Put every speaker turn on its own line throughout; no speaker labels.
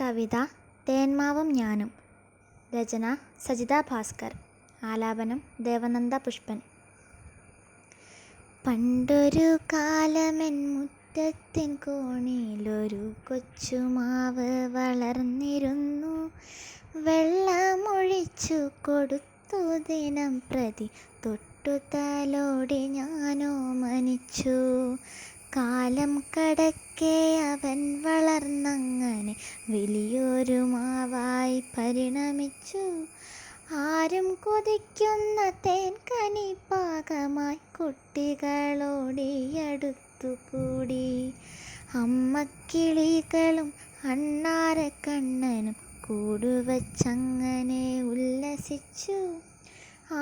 കവിത തേന്മാവും ഞാനും. രചന സജിത ഭാസ്കർ. ആലാപനം ദേവനന്ദ പുഷ്പൻ. പണ്ടൊരു കാലമെൻ മുറ്റത്തിൻ കോണിലൊരു കൊച്ചുമാവ് വളർന്നിരുന്നു. വെള്ളമൊഴിച്ചു കൊടുത്തു ദിനം പ്രതി തൊട്ടു തലോടി ഞാനോ മനിച്ചു. കാലം കടക്കെ അവൻ വളർന്നങ്ങനെ വലിയൊരു മാവായി പരിണമിച്ചു. ആരും കൊതിക്കുന്ന തേൻ കനി പാകമായി കുട്ടികളോടിയടുത്തുകൂടി. അമ്മക്കിളികളും അണ്ണാരക്കണ്ണനും കൂടുവച്ചങ്ങനെ ഉല്ലസിച്ചു.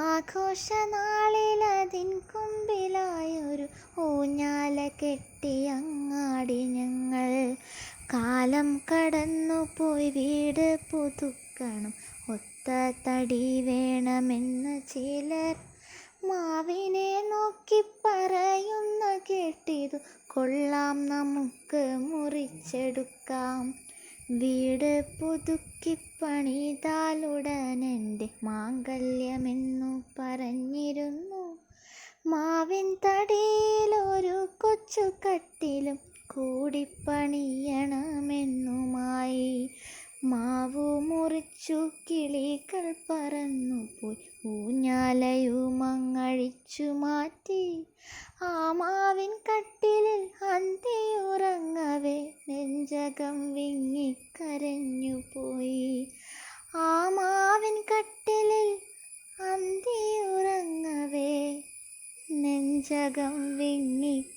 ആഘോഷനാളിലതിൻ കൊമ്പിലായൊരു ഊഞ്ഞാല കെട്ടി അങ്ങാടി ഞങ്ങൾ. കാലം കടന്നുപോയി വീട് പുതുക്കണം, ഒത്ത തടി വേണമെന്ന് ചിലർ. മാവിനെ നോക്കി പറയുന്ന കേട്ടിതു കൊള്ളാം, നമുക്ക് മുറിച്ചെടുക്കാം. വീട് പുതുക്കി പണിതാലുടനെൻ്റെ മാംഗല്യമെന്നു പറഞ്ഞിരുന്നു. മാവിൻ തടിയിലൊരു കൊച്ചു കട്ടിലും കൂടിപ്പണിയണമെന്നുമായി. മാവു മുറിച്ചു കിളികൾ പറന്നുപോയി, ഊഞ്ഞാലയുമങ്ങഴിച്ചു മാറ്റി. ആ മാവിൻ കട്ടിലിൽ അന്തിയുറങ്ങവേ നെഞ്ചകം വിങ്ങിക്കരഞ്ഞുപോയി. ആ മാവിൻ കട്ടിലിൽ അന്തിയുറങ്ങവേ നെഞ്ചകം വിങ്ങിക്കരഞ്ഞുപോയി.